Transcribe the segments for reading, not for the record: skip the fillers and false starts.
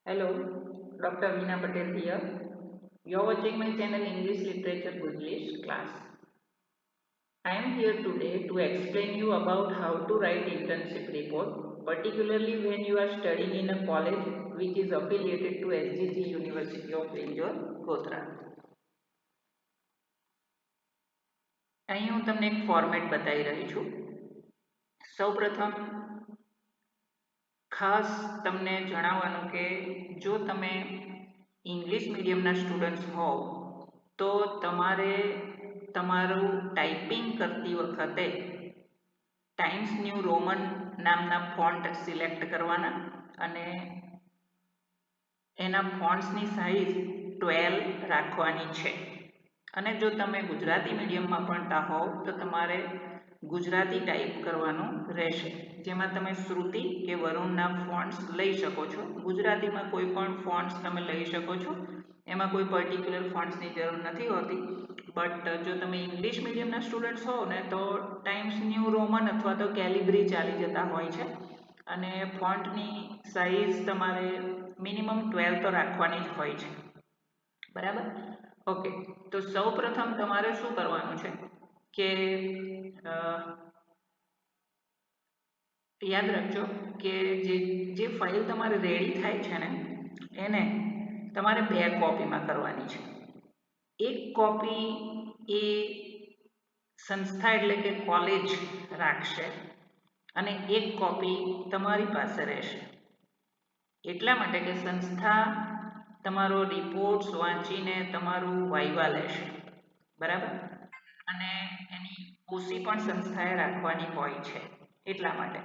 Hello, Dr. Veena Patel here. You're watching my channel English Literature English class. I am here today to explain you about how to write internship report, particularly when you are studying in a college which is affiliated to SGG University of Indore, Godhra. અહીં હું તમને એક format બતાવી રહી છું. સૌપ્રથમ ખાસ તમને જણાવવાનું કે જો તમે ઇંગ્લિશ મીડિયમના સ્ટુડન્ટ્સ હોવ તો તમારે તમારું ટાઈપિંગ કરતી વખતે ટાઈમ્સ ન્યૂ રોમન નામના ફોન્ટ સિલેક્ટ કરવાના અને એના ફોન્ટ્સની સાઇઝ 12 રાખવાની છે. અને જો તમે ગુજરાતી મીડિયમમાં ભણતા હોવ તો તમારે ગુજરાતી ટાઈપ કરવાનું રહેશે, જેમાં તમે શ્રુતિ કે વરુણના ફોન્ટ્સ લઈ શકો છો. ગુજરાતીમાં કોઈ પણ ફોન્ટ્સ તમે લઈ શકો છો, એમાં કોઈ પર્ટિક્યુલર ફોન્ટ્સની જરૂર નથી હોતી. બટ જો તમે ઇંગ્લિશ મીડિયમના સ્ટુડન્ટ્સ હોવ ને તો ટાઈમ્સ ન્યૂ રોમન અથવા તો કેલિબ્રી ચાલી જતા હોય છે અને ફોન્ટની સાઇઝ તમારે મિનિમમ 12 તો રાખવાની જ હોય છે. બરાબર? ઓકે, તો સૌ પ્રથમ તમારે શું કરવાનું છે કે યાદ રાખજો કે જે ફાઇલ તમારે રેડી થાય છે ને એને તમારે 2 કોપીમાં કરવાની છે. એક કોપી એ સંસ્થા એટલે કે કોલેજ રાખશે અને એક કોપી તમારી પાસે રહેશે. એટલા માટે કે સંસ્થા તમારો રિપોર્ટ્સ વાંચીને તમારું વાઇવા લેશે. બરાબર? અને એની ઓસી પણ સંસ્થાએ રાખવાની હોય છે. એટલા માટે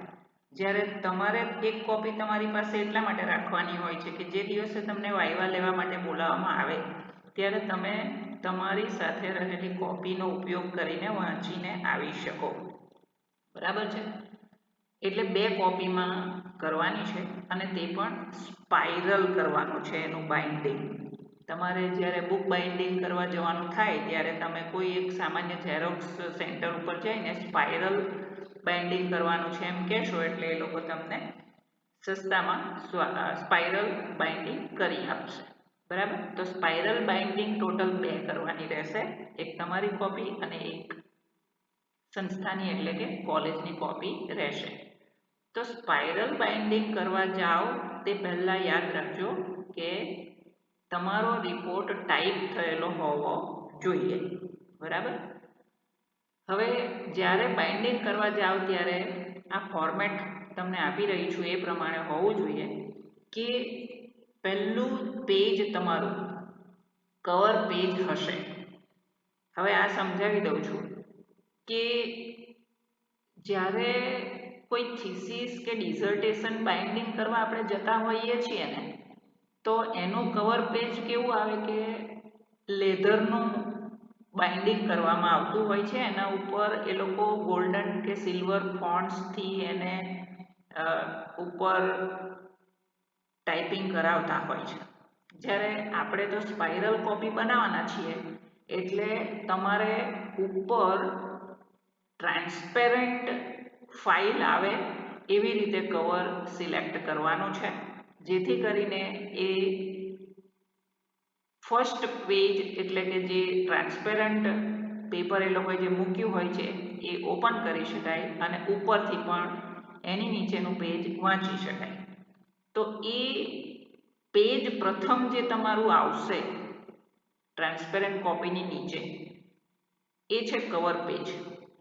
જ્યારે તમારે એક કોપી તમારી પાસે એટલા માટે રાખવાની હોય છે કે જે દિવસે તમને વાઇવા લેવા માટે બોલાવવામાં આવે ત્યારે તમે તમારી સાથે રહેલી કોપીનો ઉપયોગ કરીને વાંચીને આવી શકો. બરાબર છે? એટલે 2 કોપીમાં કરવાની છે અને તે પણ સ્પાઇરલ કરવાનું છે. એનું બાઇન્ડિંગ તમારે જ્યારે બુક બાઇન્ડિંગ કરવા જવાનું થાય ત્યારે તમે કોઈ એક સામાન્ય ઝેરોક્સ સેન્ટર ઉપર જઈને સ્પાઇરલ બાઇન્ડિંગ કરવાનું છે એમ કહેશો એટલે એ લોકો તમને સસ્તામાં સ્પાઇરલ બાઇન્ડિંગ કરી આપશે. બરાબર? તો સ્પાઇરલ બાઇન્ડિંગ ટોટલ 2 કરવાની રહેશે, એક તમારી કોપી અને એક સંસ્થાની એટલે કે કોલેજની કોપી રહેશે. તો સ્પાઇરલ બાઇન્ડિંગ કરવા જાઓ તે પહેલાં યાદ રાખજો કે તમારો રિપોર્ટ ટાઈપ થયેલો હોવો જોઈએ. બરાબર? હવે જ્યારે બાઇન્ડિંગ કરવા જાઓ ત્યારે આ ફોર્મેટ તમને આપી રહી છું એ પ્રમાણે હોવું જોઈએ કે પહેલું પેજ તમારું કવર પેજ હશે. હવે આ સમજાવી દઉં છું કે જ્યારે કોઈ થીસીસ કે ડિઝર્ટેશન બાઇન્ડિંગ કરવા આપણે જતા હોઈએ છીએ ને તો એનું કવર પેજ કેવું આવે કે લેધરનું બાઇન્ડિંગ કરવામાં આવતું હોય છે. એના ઉપર એ લોકો ગોલ્ડન કે સિલ્વર ફોન્ટ્સથી એને ઉપર ટાઈપિંગ કરાવતા હોય છે. જ્યારે આપણે તો સ્પાઇરલ કોપી બનાવવાના છીએ એટલે તમારે ઉપર ટ્રાન્સપેરન્ટ ફાઇલ આવે એવી રીતે કવર સિલેક્ટ કરવાનું છે, જેથી કરીને એ ફર્સ્ટ પેજ એટલે કે જે ટ્રાન્સપેરન્ટ પેપર એ લોકોએ જે મૂક્યું હોય છે એ ઓપન કરી શકાય અને ઉપરથી પણ એની નીચેનું પેજ વાંચી શકાય. તો એ પેજ પ્રથમ જે તમારું આવશે ટ્રાન્સપેરન્ટ કોપીની નીચે એ છે કવર પેજ.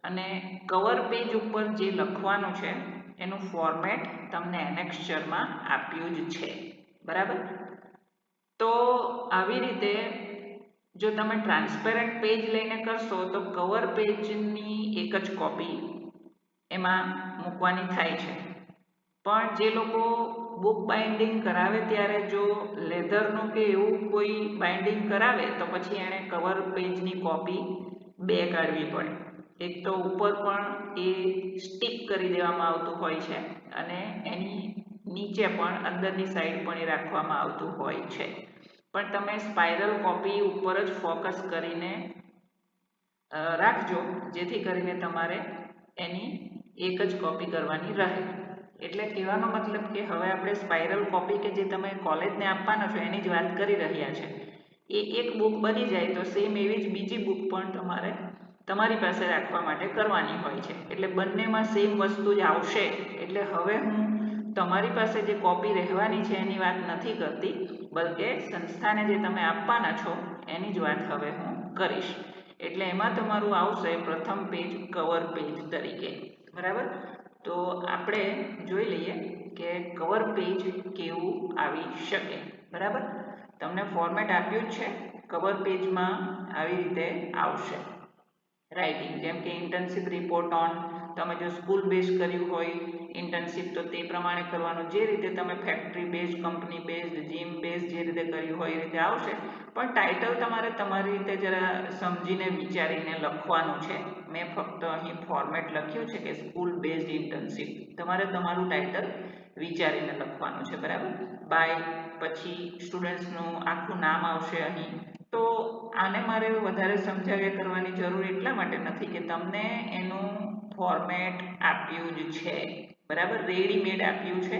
અને કવર પેજ ઉપર જે લખવાનું છે એનું ફોર્મેટ તમને એનેક્સ્ચરમાં આપ્યું જ છે. બરાબર? તો આવી રીતે જો તમે ટ્રાન્સપેરન્ટ પેજ લઈને કરશો તો કવર પેજની એક જ કોપી એમાં મૂકવાની થાય છે. પણ જે લોકો બુક બાઇન્ડિંગ કરાવે ત્યારે જો લેધરનું કે એવું કોઈ બાઇન્ડિંગ કરાવે તો પછી એણે કવર પેજની કોપી 2 કાઢવી પડે. એક તો ઉપર પણ એ સ્ટિક કરી દેવામાં આવતું હોય છે અને એની નીચે પણ અંદરની સાઈડ પણ એ રાખવામાં આવતું હોય છે. પણ તમે સ્પાઇરલ કોપી ઉપર જ ફોકસ કરીને રાખજો, જેથી કરીને તમારે એની એક જ કોપી કરવાની રહે. એટલે કહેવાનો મતલબ કે હવે આપણે સ્પાઇરલ કોપી કે જે તમે કોલેજને આપવાના છો એની જ વાત કરી રહ્યા છે. એ એક બુક બની જાય તો સેમ એવી જ બીજી બુક પણ તમારે તમારી પાસે રાખવા માટે કરવાની હોય છે. એટલે બંનેમાં સેમ વસ્તુ જ આવશે. એટલે હવે હું તમારી પાસે જે કોપી રહેવાની છે એની વાત નથી કરતી, બલકે સંસ્થાને જે તમે આપવાના છો એની જ વાત હવે હું કરીશ. એટલે એમાં તમારું આવશે પ્રથમ પેજ કવર પેજ તરીકે. બરાબર? તો આપણે જોઈ લઈએ કે કવર પેજ કેવું આવી શકે. બરાબર? તમને ફોર્મેટ આપ્યું જ છે. કવર પેજમાં આવી રીતે આવશે રાઇટિંગ, જેમ કે ઇન્ટર્નશીપ રિપોર્ટ ઓન. તમે જો સ્કૂલ બેઝ કર્યું હોય ઇન્ટર્નશીપ તો તે પ્રમાણે કરવાનું. જે રીતે તમે factory base, company base, gym base જે રીતે કર્યું હોય એ રીતે આવશે. પણ ટાઇટલ તમારે તમારી રીતે જરા સમજીને વિચારીને લખવાનું છે. મેં ફક્ત અહીં ફોર્મેટ લખ્યું છે કે સ્કૂલ બેઝડ ઇન્ટર્નશીપ. તમારે તમારું ટાઇટલ વિચારીને લખવાનું છે. બરાબર? બાય પછી સ્ટુડન્ટ્સનું આખું નામ આવશે અહીં. તો આને મારે વધારે સમજાવ્યા કરવાની જરૂર એટલા માટે નથી કે તમને એનું ફોર્મેટ આપ્યું જ છે. બરાબર? રેડીમેડ આપ્યું છે.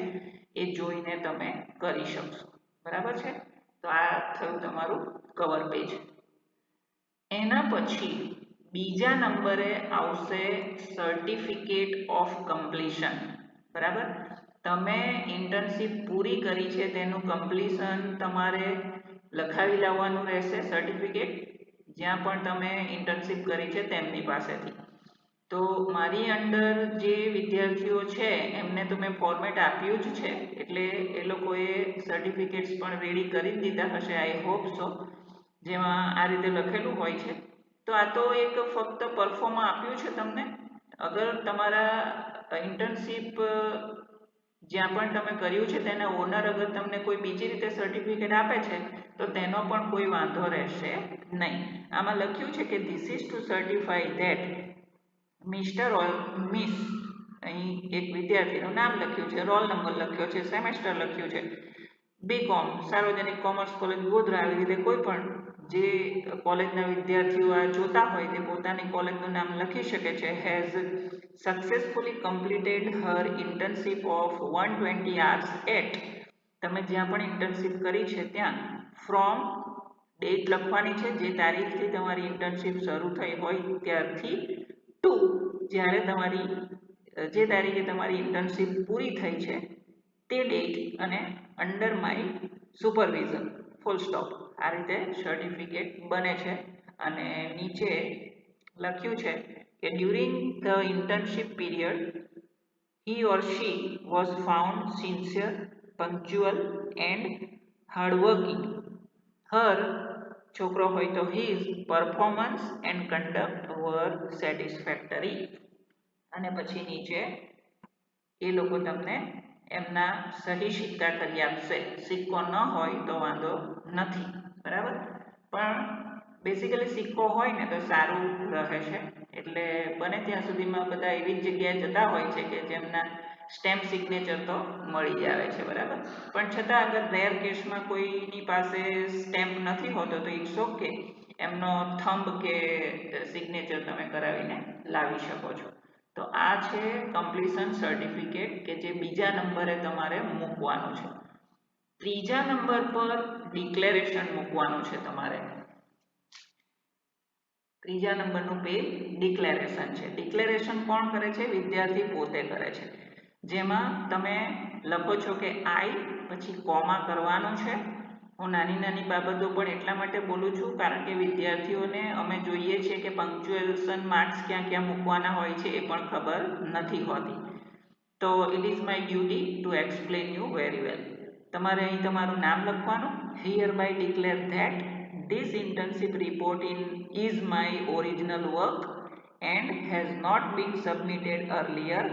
એ જોઈને તમે કરી શકશો. બરાબર છે? તો આ થયું તમારું કવર પેજ. એના પછી બીજા નંબરે આવશે સર્ટિફિકેટ ઓફ કમ્પ્લીશન. બરાબર? તમે ઇન્ટર્નશીપ પૂરી કરી છે તેનું કમ્પ્લીશન તમારે લખાવી લાવવાનું રહેશે. સર્ટિફિકેટ જ્યાં પણ તમે ઇન્ટર્નશીપ કરી છે તેમની પાસેથી. તો મારી અંડર જે વિદ્યાર્થીઓ છે એમને તો મેં ફોર્મેટ આપ્યું જ છે. એટલે એ લોકોએ સર્ટિફિકેટ્સ પણ રેડી કરી દીધા હશે, આઈ હોપ સો, જેમાં આ રીતે લખેલું હોય છે. તો આ તો એક ફક્ત પરફોર્મ આપ્યું છે તમને. અગર તમારા ઇન્ટર્નશીપ જ્યાં પણ તમે કર્યું છે તેના ઓનર અગર તમને કોઈ બીજી રીતે સર્ટિફિકેટ આપે છે તો તેનો પણ કોઈ વાંધો રહેશે નહીં. આમાં લખ્યું છે કે this is to certify that mister or miss, અહીં એક વિદ્યાર્થીનું નામ લખ્યું છે, રોલ નંબર લખ્યો છે, સેમેસ્ટર લખ્યું છે, બીકોમ સાર્વજનિક કોમર્સ કોલેજ ગોધરા, આવી રીતે કોઈ પણ જે કોલેજના વિદ્યાર્થીઓ આ જોતા હોય તે પોતાની કોલેજનું નામ લખી શકે છે. Has successfully completed her internship of 120 hours at, તમે જ્યાં પણ ઇન્ટર્નશીપ કરી છે ત્યાં ફ્રોમ ડેટ લખવાની છે જે તારીખથી તમારી ઇન્ટર્નશીપ શરૂ થઈ હોય ત્યારથી ટુ જ્યારે તમારી જે તારીખે તમારી ઇન્ટર્નશીપ પૂરી થઈ છે તે ડેટ અને under my supervision full stop. આ રીતે સર્ટિફિકેટ બને છે. અને નીચે લખ્યું છે કે during the internship period he or she was found sincere, punctual and hardworking. Her, છોકરો હોય તો his, performance and conduct were satisfactory. અને પછી નીચે એ લોકો તમને એમના સહી સિક્કા કરી આપશે. સિક્કો ન હોય તો વાંધો નથી. બરાબર? પણ બેસિકલી સિક્કો હોય ને તો સારું રહે છે. એટલે બને ત્યાં સુધીમાં બધા એવી જ જગ્યાએ જતા હોય છે કે જેમના સ્ટેમ્પ સિગ્નેચર તો મળી જ આવે છે. બરાબર? પણ છતાં અગર રેર કેસમાં કોઈની પાસે સ્ટેમ્પ નથી હોતો તો ઇટ્સ ઓકે, એમનો થંબ કે સિગ્નેચર તમે કરાવીને લાવી શકો છો. તો આ છે કમ્પ્લીશન સર્ટિફિકેટ કે જે બીજા નંબરે તમારે મૂકવાનું છે. ત્રીજા નંબર પર ડિક્લેરેશન મૂકવાનું છે તમારે. ત્રીજા નંબરનું પેજ ડિક્લેરેશન છે. ડિક્લેરેશન કોણ કરે છે? વિદ્યાર્થી પોતે કરે છે. જેમાં તમે લખો છો કે આઈ, પછી કોમા કરવાનું છે. હું નાની નાની બાબતો પણ એટલા માટે બોલું છું કારણ કે વિદ્યાર્થીઓને અમે જોઈએ છીએ કે પંક્ચ્યુએશન માર્ક્સ ક્યાં ક્યાં મૂકવાના હોય છે એ પણ ખબર નથી હોતી. તો it is my duty to explain you very well. તમારે અહીં તમારું નામ લખવાનું. Hereby declare that this internship report is my original work and has not been submitted earlier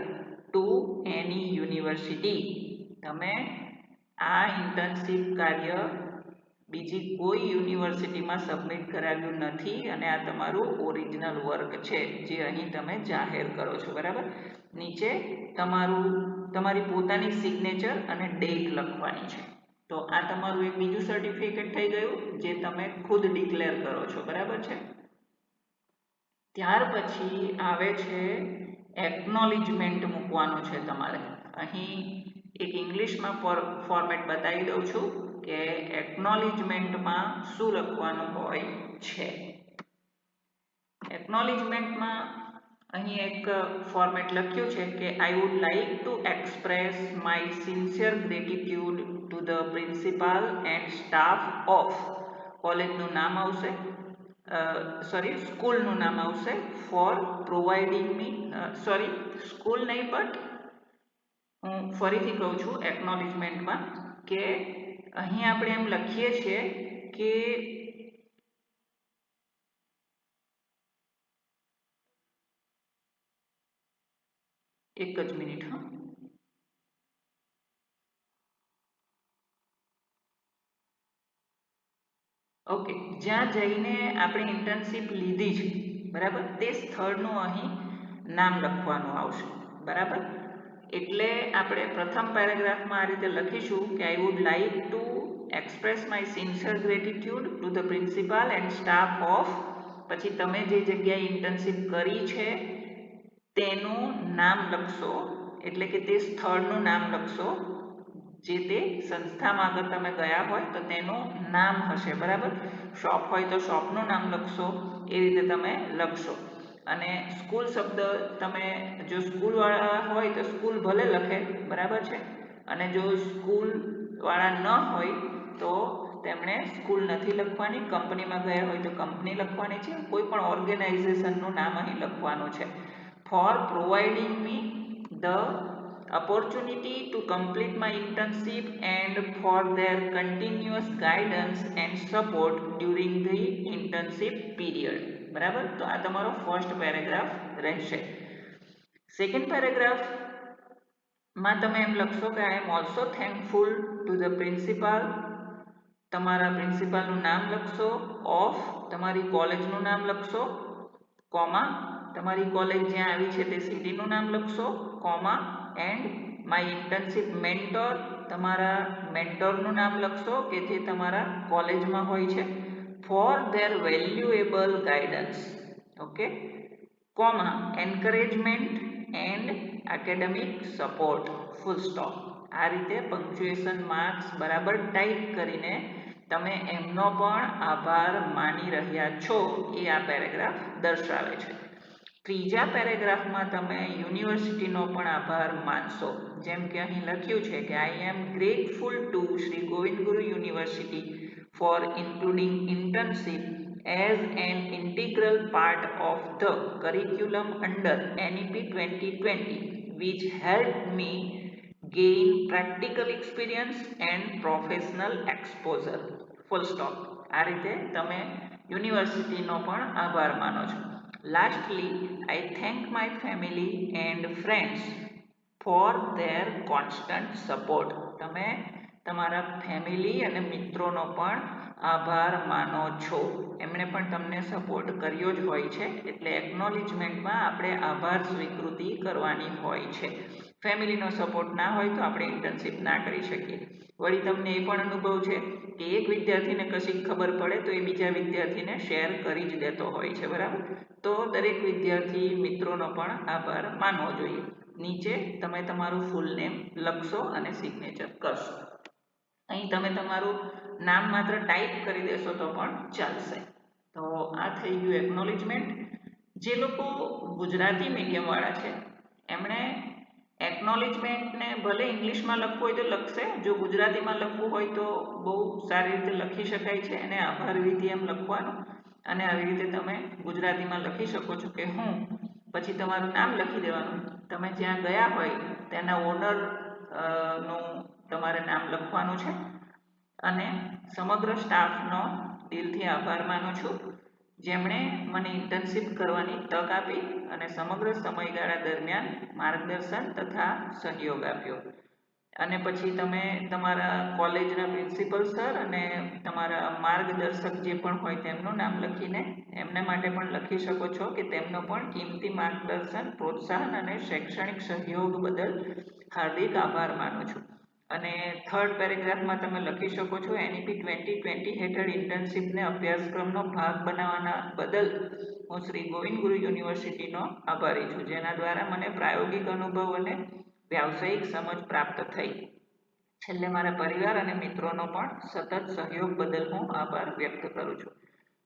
to any university. તમે આ ઇન્ટર્નશીપ કાર્ય બીજી કોઈ યુનિવર્સિટીમાં સબમિટ કરાવ્યું નથી અને આ તમારું ઓરિજિનલ વર્ક છે જે અહીં તમે જાહેર કરો છો. બરાબર? નીચે તમારી પોતાની સિગ્નેચર અને ડેટ લખવાની છે. તો આ તમારું એક બીજું સર્ટિફિકેટ થઈ ગયું જે તમે ખુદ ડિક્લેર કરો છો. બરાબર છે? ત્યાર પછી આવે છે એકનોલેજમેન્ટ મૂકવાનું છે તમારે. અહીં એક ઇંગ્લિશમાં ફોર્મેટ બતાવી દઉં છું કે એકનોલેજમેન્ટમાં શું લખવાનું હોય છે. એકનોલેજમેન્ટમાં અહીં એક ફોર્મેટ લખ્યું છે કે I would like to express my sincere gratitude two the principal and staff of. કોલેજનું નામ આવશે, સ્કૂલનું નામ આવશે, ફોર પ્રોવાઇડિંગ મી, સ્કૂલ નહીં બટ હું ફરીથી કહું છું એકનોલેજમેન્ટમાં કે અહીં આપણે એમ લખીએ છીએ કે એક જ મિનિટ. ઓકે, જ્યાં જઈને આપણે ઇન્ટર્નશીપ લીધી છે બરાબર, તે સ્થળનું અહીં નામ લખવાનું આવશે બરાબર. એટલે આપણે પ્રથમ પેરેગ્રાફમાં આ રીતે લખીશું કે I would like to express my sincere gratitude two the principal and staff of. પછી તમે જે જગ્યાએ ઇન્ટર્નશીપ કરી છે તેનું નામ લખશો, એટલે કે તે સ્થળનું નામ લખશો. જે તે સંસ્થામાં આગળ તમે ગયા હોય તો તેનું નામ હશે બરાબર. શોપ હોય તો શોપનું નામ લખશો, એ રીતે તમે લખશો. અને સ્કૂલ શબ્દ તમે જો સ્કૂલવાળા હોય તો સ્કૂલ ભલે લખે બરાબર છે, અને જો સ્કૂલવાળા ન હોય તો તેમણે સ્કૂલ નથી લખવાની. કંપનીમાં ગયા હોય તો કંપની લખવાની છે. કોઈ પણ ઓર્ગેનાઇઝેશનનું નામ અહીં લખવાનું છે. Four providing me the opportunity to complete my internship and for their continuous guidance and support during the internship period. બરાબર, તો આ તમારો ફર્સ્ટ પેરેગ્રાફ રહેશે. સેકન્ડ પેરેગ્રાફમાં તમે એમ લખશો કે I am also thankful to the principal. તમારા પ્રિન્સિપાલનું નામ લખશો. ઓફ તમારી કોલેજનું નામ લખશો, કોમા તમારી કોલેજ જ્યાં આવી છે તે સિટીનું નામ લખશો, comma and my internship mentor. તમારા મેન્ટોરનું નામ લખશો કે જે તમારા કોલેજમાં હોય છે, four there valuable guidance. Okay, comma encouragement and academic support, full stop. આ રીતે પંક્ચ્યુએશન માર્ક્સ બરાબર ટાઈપ કરીને તમે એમનો પણ આભાર માની રહ્યા છો એ આ પેરેગ્રાફ દર્શાવે છે. ત્રીજા પેરેગ્રાફમાં તમે યુનિવર્સિટીનો પણ આભાર માનશો. જેમ કે અહીં લખ્યું છે કે I am grateful to Shri Govind Guru University for including internship as an integral part of the curriculum under NEP 2020 which helped me gain practical experience and professional exposure. Full stop. આ રીતે તમે યુનિવર્સિટીનો પણ આભાર માનો છો. Lastly, I thank my family and friends for their constant support. તમે તમારા ફેમિલી અને મિત્રોનો પણ આભાર માનો છો. એમણે પણ તમને સપોર્ટ કર્યો જ હોય છે, એટલે એકનોલેજમેન્ટમાં આપણે આભાર સ્વીકૃતિ કરવાની હોય છે. ફેમિલીનો સપોર્ટ ના હોય તો આપણે ઇન્ટર્નશીપ ના કરી શકીએ. વળી તમને એ પણ અનુભવ છે કે એક વિદ્યાર્થીને કશીક ખબર પડે તો એ બીજા વિદ્યાર્થીને શેર કરી જ દેતો હોય છે બરાબર. તો દરેક વિદ્યાર્થી મિત્રોનો પણ આભાર માનવો જોઈએ. નીચે તમે તમારું ફૂલ નેમ લખશો અને સિગ્નેચર કરશો. અહીં તમે તમારું નામ માત્ર ટાઈપ કરી દેશો તો પણ ચાલશે. તો આ થઈ ગયું એકનોલેજમેન્ટ. જે લોકો ગુજરાતી મીડિયમવાળા છે એમણે એકનોલેજમેન્ટને ભલે ઇંગ્લિશમાં લખવું હોય તો લખશે, જો ગુજરાતીમાં લખવું હોય તો બહુ સારી રીતે લખી શકાય છે. એને આભાર વિધિ એમ લખવાનું, અને આવી રીતે તમે ગુજરાતીમાં લખી શકો છો કે હું, પછી તમારું નામ લખી દેવાનું. તમે જ્યાં ગયા હોય તેના ઓનર નું તમારે નામ લખવાનું છે. અને સમગ્ર સ્ટાફનો દિલથી આભાર માનું છું જેમણે મને ઇન્ટર્નશીપ કરવાની તક આપી અને સમગ્ર સમયગાળા દરમિયાન માર્ગદર્શન તથા સહયોગ આપ્યો. અને પછી તમે તમારા કોલેજના પ્રિન્સિપલ સર અને તમારા માર્ગદર્શક જે પણ હોય તેમનું નામ લખીને એમને માટે પણ લખી શકો છો કે તેમનો પણ કિંમતી માર્ગદર્શન, પ્રોત્સાહન અને શૈક્ષણિક સહયોગ બદલ હાર્દિક આભાર માનું છું. અને થર્ડ પેરેગ્રાફમાં તમે લખી શકો છો NEP 2020 હેઠળ ઇન્ટર્નશીપને અભ્યાસક્રમનો ભાગ બનાવવાના બદલ હું શ્રી ગોવિંદ ગુરુ યુનિવર્સિટીનો આભારી છું, જેના દ્વારા મને પ્રાયોગિક અનુભવ અને વ્યાવસાયિક સમજ પ્રાપ્ત થઈ. છેલ્લે મારા પરિવાર અને મિત્રોનો પણ સતત સહયોગ બદલ હું આભાર વ્યક્ત કરું છું.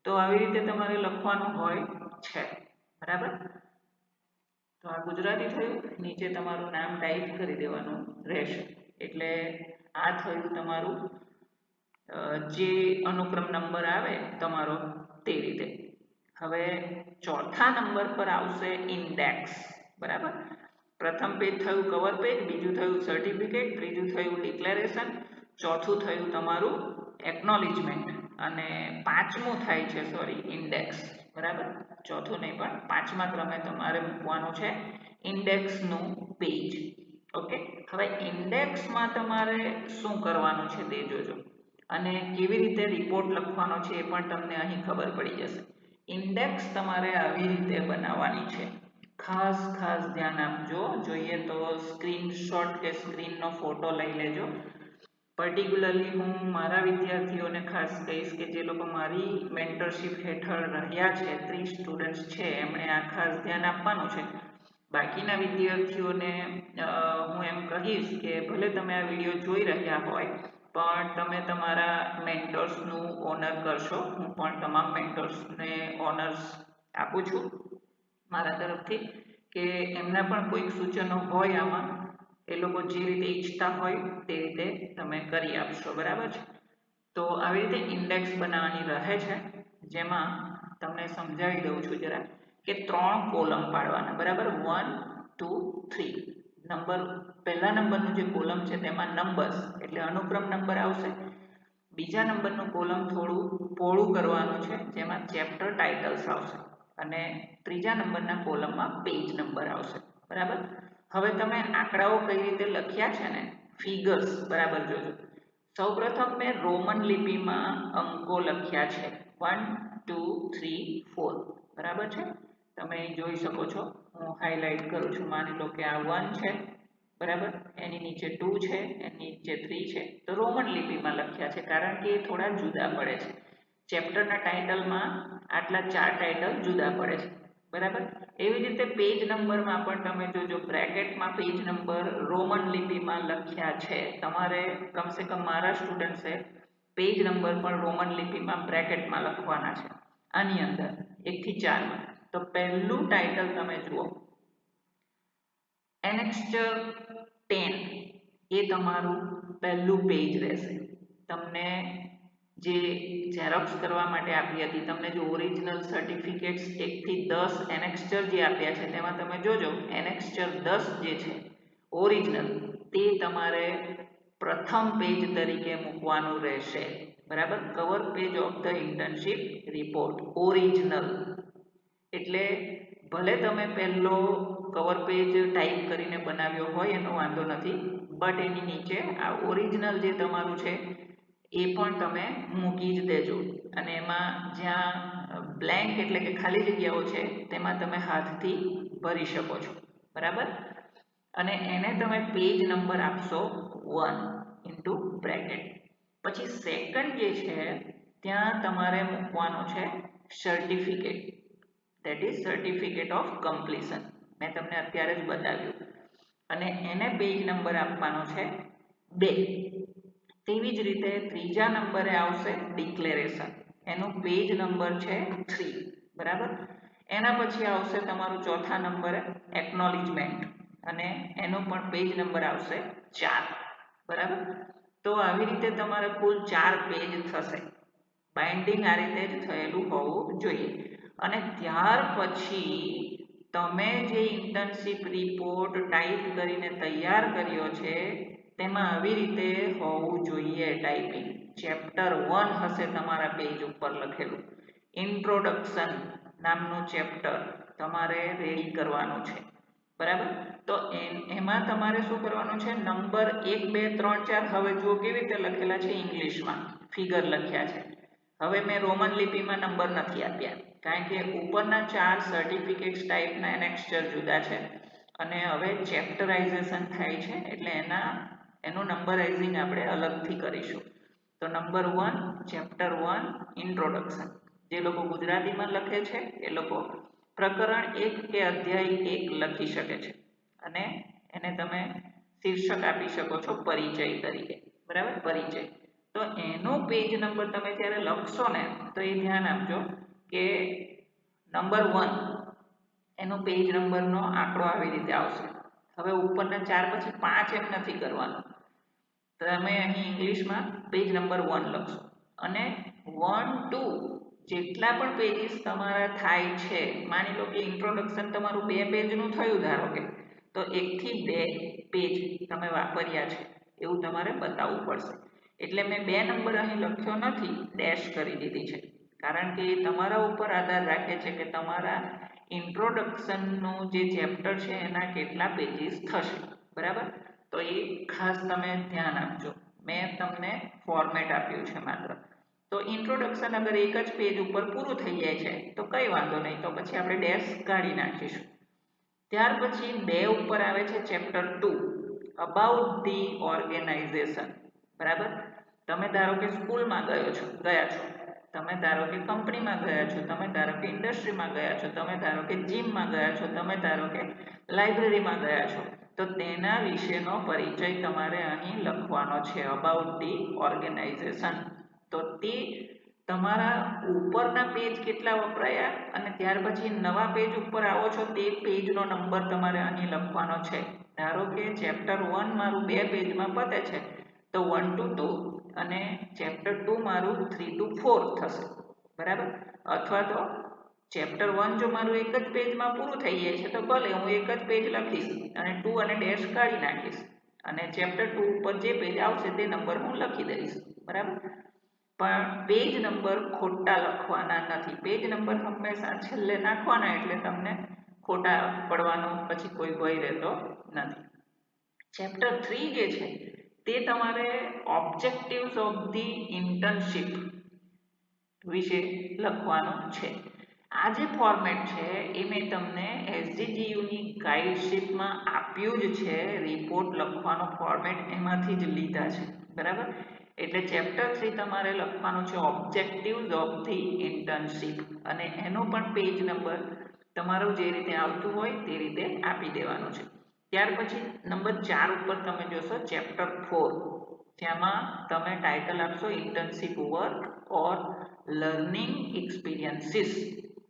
તો આવી રીતે તમારે લખવાનું હોય છે. બરાબર. તો આ ગુજરાતી થયું. નીચે તમારું નામ ટાઈપ કરી દેવાનું રહેશે. એટલે આ થયું તમારું જે અનુક્રમ નંબર આવે તમારો તે રીતે. હવે ચોથા નંબર પર આવશે ઇન્ડેક્સ. બરાબર. પ્રથમ પેજ થયું કવર પેજ, બીજું થયું સર્ટિફિકેટ, ત્રીજું થયું ડિક્લેરેશન, ચોથું થયું તમારું એકનોલેજમેન્ટ અને પાંચમું થાય છે ઇન્ડેક્સ. બરાબર. ચોથું નહીં પણ પાંચમા ક્રમે તમારે મૂકવાનું છે ઇન્ડેક્સનું પેજ. ઓકે. હવે ઇન્ડેક્સમાં તમારે શું કરવાનું છે તે જોજો અને કેવી રીતે રિપોર્ટ લખવાનો છે એ પણ તમને અહીં ખબર પડી જશે. ઇન્ડેક્સ તમારે આવી રીતે બનાવવાની છે. ખાસ ધ્યાન આપજો. જોઈએ તો સ્ક્રીનશોટ કે સ્ક્રીનનો ફોટો લઈ લેજો. પર્ટિક્યુલરલી હું મારા વિદ્યાર્થીઓને ખાસ કહીશ કે જે લોકો મારી મેન્ટરશિપ હેઠળ રહ્યા છે, 30 સ્ટુડન્ટ્સ છે, એમણે આ ખાસ ધ્યાન આપવાનું છે. બાકીના વિદ્યાર્થીઓને હું એમ કહીશ કે ભલે તમે આ વિડીયો જોઈ રહ્યા હોય પણ તમે તમારા મેન્ટર્સનું ઓનર કરશો. હું પણ તમામ મેન્ટર્સને ઓનર્સ આપું છું મારા તરફથી કે એમના પણ કોઈક સૂચનો હોય આમાં, એ લોકો જે રીતે ઈચ્છતા હોય તે રીતે તમે કરી આપશો. બરાબર છે. તો આવી રીતે ઇન્ડેક્સ બનાવવાની રહે છે, જેમાં તમને સમજાવી દઉં છું જરા કે 3 કોલમ પાડવાના. બરાબર. 1, 2, 3 નંબર. પહેલા નંબરનું જે કોલમ છે તેમાં નંબર્સ એટલે અનુક્રમ નંબર આવશે. બીજા નંબરનું કોલમ થોડું પહોળું કરવાનું છે, જેમાં ચેપ્ટર ટાઇટલ્સ આવશે અને ત્રીજા નંબરના કોલમમાં પેજ નંબર આવશે. બરાબર. હવે તમે આંકડાઓ કઈ રીતે લખ્યા છે ને, ફિગર્સ. બરાબર જોજો. સૌપ્રથમ મેં રોમન લિપિમાં અંકો લખ્યા છે 1, 2, 3, 4. બરાબર છે. તમે જોઈ શકો છો. હું હાઇલાઇટ કરું છું. માની લો કે આ 1 છે. બરાબર. એની નીચે 2 છે, એની નીચે 3 છે. તો રોમન લિપિમાં લખ્યા છે કારણ કે એ થોડા જુદા પડે છે. ચેપ્ટરના ટાઇટલમાં આટલા 4 ટાઇટલ જુદા પડે છે. બરાબર. એવી રીતે પેજ નંબરમાં પણ તમે જોજો, બ્રેકેટમાં પેજ નંબર રોમન લિપિમાં લખ્યા છે. તમારે કમસે કમ મારા સ્ટુડન્ટ્સે પેજ નંબર પણ રોમન લિપિમાં બ્રેકેટમાં લખવાના છે. આની અંદર 1 થી 4માં. તો પહેલું ટાઇટલ તમે જુઓ, એનેક્સ્ચર 10. એ તમારું પહેલું પેજ રહેશે. તમને જે ઝેરોક્સ કરવા માટે આપી હતી, તમને જે ઓરિજિનલ સર્ટિફિકેટ્સ 1 થી 10 એનેક્સ્ચર જે આપ્યા છે તેમાં તમે જોજો એનેક્સ્ચર 10 જે છે ઓરિજિનલ, તે તમારે પ્રથમ પેજ તરીકે મૂકવાનું રહેશે. બરાબર. Cover page of the internship report original. એટલે ભલે તમે પહેલો કવર પેજ ટાઈપ કરીને બનાવ્યો હોય એનો વાંધો નથી, બટ એની નીચે આ ઓરિજિનલ જે તમારું છે એ પણ તમે મૂકી જ દેજો. અને એમાં જ્યાં બ્લેન્ક એટલે કે ખાલી જગ્યાઓ છે તેમાં તમે હાથથી ભરી શકો છો. બરાબર. અને એને તમે પેજ નંબર આપશો 1 ઇન્ટુ બ્રેકેટ. પછી સેકન્ડ જે છે ત્યાં તમારે મૂકવાનો છે certificate, that is certificate of completion. મેં તમને અત્યારે જ બતાવ્યું. અને એને પેજ નંબર આપવાનો છે 2. તેવી જ રીતે ત્રીજા નંબરે આવશે ડિક્લેરેશન. એનું પેજ નંબર છે 3. બરાબર. એના પછી આવશે તમારું ચોથા નંબરે એકનોલેજમેન્ટ અને એનો પણ પેજ નંબર આવશે 4. બરાબર. તો આવી રીતે તમારે કુલ 4 પેજ થશે. બાઇન્ડિંગ આ રીતે જ થયેલું હોવું જોઈએ. અને ત્યાર પછી તમે જે ઇન્ટર્નશિપ રિપોર્ટ ટાઈપ કરીને તૈયાર કર્યો છે તેમાં આવી રીતે હોવું જોઈએ ટાઈપિંગ. ચેપ્ટર 1 હશે તમારા પેજ ઉપર લખેલું. ઇન્ટ્રોડક્શન નામનું ચેપ્ટર તમારે રેડી કરવાનું છે. બરાબર. તો એમાં તમારે શું કરવાનું છે, નંબર 1, 2, 3, 4 હવે જુઓ કેવી રીતે લખેલા છે ઇંગ્લિશમાં, ફિગર લખ્યા છે. હવે મેં રોમન લિપિમાં નંબર નથી આપ્યા કારણ કે ઉપરના 4 સર્ટિફિકેટ્સ ટાઈપના એનેક્સ્ચર જુદા છે અને હવે ચેપ્ટરાઇઝેશન થાય છે એટલે એનું નંબરાઇઝિંગ આપણે અલગથી કરીશું. તો નંબર 1 ચેપ્ટર 1 ઇન્ટ્રોડક્શન. જે લોકો ગુજરાતીમાં લખે છે એ લોકો પ્રકરણ 1 કે અધ્યાય 1 લખી શકે છે અને એને તમે શીર્ષક આપી શકો છો પરિચય તરીકે, બરાબર, પરિચય. તો એનો પેજ નંબર તમે જ્યારે લખશો ને તો એ ધ્યાન આપજો કે નંબર 1 એનો પેજ નંબરનો આંકડો આવી રીતે આવશે. હવે ઉપરના 4 પછી 5 એમ નથી કરવાનું. તમે અહીં ઇંગ્લિશમાં પેજ નંબર 1 લખશો અને 1 2 જેટલા પણ પેજીસ તમારા થાય છે, માની લો કે ઇન્ટ્રોડક્શન તમારું 2 પેજનું થયું ધારો કે, તો 1 થી 2 પેજ તમે વાપર્યા છે એવું તમારે બતાવવું પડશે. એટલે મેં 2 નંબર અહીં લખ્યો નથી, ડેશ કરી દીધી છે, કારણ કે એ તમારા ઉપર આધાર રાખે છે કે તમારા ઇન્ટ્રોડક્શનનું જે ચેપ્ટર છે એના કેટલા પેજીસ થશે, બરાબર. તો એ ખાસ તમે ધ્યાન આપજો. મેં તમને ફોર્મેટ આપ્યું છે માત્ર. તો ઇન્ટ્રોડક્શન અગર એક જ પેજ ઉપર પૂરું થઈ જાય છે તો કંઈ વાંધો નહીં, તો પછી આપણે ડેશ કાઢી નાખીશું. ત્યાર પછી 2 ઉપર આવે છે ચેપ્ટર 2 અબાઉટ ધી ઓર્ગેનાઇઝેશન, બરાબર. તમે ધારો કે સ્કૂલમાં ગયા છો, તમે ધારો કે કંપનીમાં ગયા છો, તમે ધારો કે ઇન્ડસ્ટ્રીમાં ગયા છો, તમે ધારો કે જીમમાં ગયા છો, તમે ધારો કે લાઇબ્રેરીમાં ગયા છો, તો તેના વિશેનો પરિચય તમારે અહીં લખવાનો છે, અબાઉટ ધી ઓર્ગેનાઇઝેશન. તો તે તમારા ઉપરના પેજ કેટલા વપરાયા અને ત્યાર પછી નવા પેજ ઉપર આવો છો તે પેજનો નંબર તમારે અહીં લખવાનો છે. ધારો કે ચેપ્ટર 1 મારું 2 પેજમાં પતે છે તો 1 to 2 અને ચેપ્ટર 2 મારું 3 to 4 થશે, બરાબર. અથવા તો ચેપ્ટર 1 જો મારું એક જ પેજમાં પૂરું થઈ જાય છે તો ભલે હું એક જ પેજ લખીશ અને 2 અને ડેશ કાઢી નાખીશ અને ચેપ્ટર 2 ઉપર જે પેજ આવશે તે નંબર હું લખી દઈશ, બરાબર. પણ પેજ નંબર ખોટા લખવાના નથી. પેજ નંબર હંમેશા છેલ્લે નાખવાના, એટલે તમને ખોટા પડવાનો પછી કોઈ ભય રહેતો નથી. ચેપ્ટર 3 જે છે તે તમારે ઓબ્જેક્ટિવ્સ ઓફ ધી ઇન્ટર્નશીપ વિશે લખવાનું છે. આ જે ફોર્મેટ છે એ મેં તમને SGGUની ગાઈડશીપમાં આપ્યું જ છે. રિપોર્ટ લખવાનો ફોર્મેટ એમાંથી જ લીધા છે, બરાબર. એટલે ચેપ્ટર 3 તમારે લખવાનું છે ઓબ્જેક્ટિવ્સ ઓફ ધી ઇન્ટર્નશીપ અને એનો પણ પેજ નંબર તમારું જે રીતે આવતું હોય તે રીતે આપી દેવાનું છે. ત્યાર પછી નંબર 4 ઉપર તમે જોશો ચેપ્ટર 4, જેમાં તમે ટાઇટલ આપશો ઇન્ટર્નશીપ વર્ક ઓર લર્નિંગ એક્સપિરિયન્સીસ,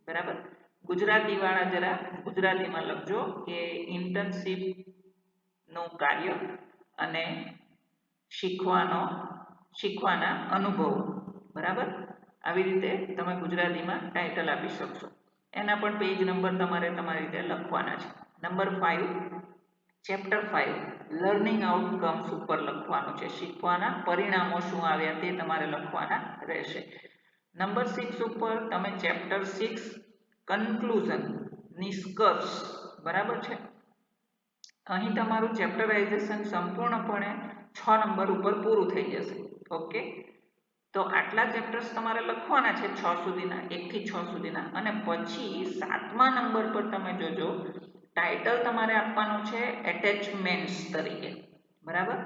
બરાબર. ગુજરાતીવાળા જરા ગુજરાતીમાં લખજો કે ઇન્ટર્નશીપનું કાર્ય અને શીખવાના અનુભવો, બરાબર. આવી રીતે તમે ગુજરાતીમાં ટાઇટલ આપી શકશો. એના પણ પેજ નંબર તમારે તમારી રીતે લખવાના છે. નંબર 5 ચેપ્ટર 5 લર્નિંગ આઉટકમ્સ ઉપર લખવાનું છે. શીખવાના પરિણામો શું આવ્યા તે તમારે લખવાના રહેશે. નંબર 6 ઉપર તમે ચેપ્ટર 6 કન્ક્લુઝન નિષ્કર્ષ, બરાબર છે. અહીં તમારું ચેપ્ટરાઇઝેશન સંપૂર્ણપણે 6 નંબર ઉપર પૂરું થઈ જશે, ઓકે. તો આટલા ચેપ્ટર્સ તમારે લખવાના છે 6 સુધીના, 1 થી 6 સુધીના. અને પછી 7મા નંબર પર તમે જોજો ટાઇટલ તમારે આપવાનું છે એટેચમેન્ટ્સ તરીકે, બરાબર.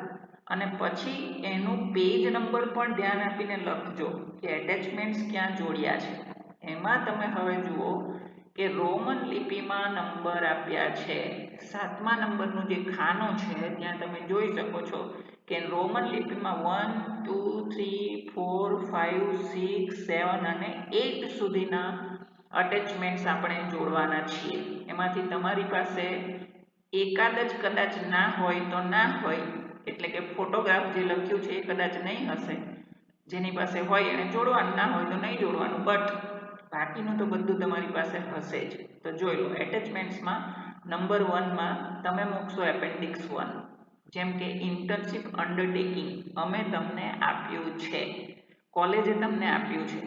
અને પછી એનું પેજ નંબર પણ ધ્યાન આપીને લખજો કે એટેચમેન્ટ્સ ક્યાં જોડ્યા છે. એમાં તમે હવે જુઓ કે રોમન લિપિમાં નંબર આપ્યા છે. 7મા નંબરનું જે ખાનું છે ત્યાં તમે જોઈ શકો છો કે રોમન લિપિમાં 1 2 3 4 5 6 7 અને 8 સુધીના અટેચમેન્ટ્સ આપણે જોડવાના છીએ. એમાંથી તમારી પાસે એકાદ જ કદાચ ના હોય તો ના હોય, એટલે કે ફોટોગ્રાફ જે લખ્યું છે એ કદાચ નહીં હશે. જેની પાસે હોય એને જોડવાનું, ના હોય તો નહીં જોડવાનું, બટ બાકીનું તો બધું તમારી પાસે હશે જ. તો જોઈ લો એટેચમેન્ટ્સમાં નંબર 1માં તમે મૂકશો એપેન્ડિક્સ 1, જેમ કે ઇન્ટર્નશીપ અન્ડરટેકિંગ અમે તમને આપ્યું છે, કોલેજે તમને આપ્યું છે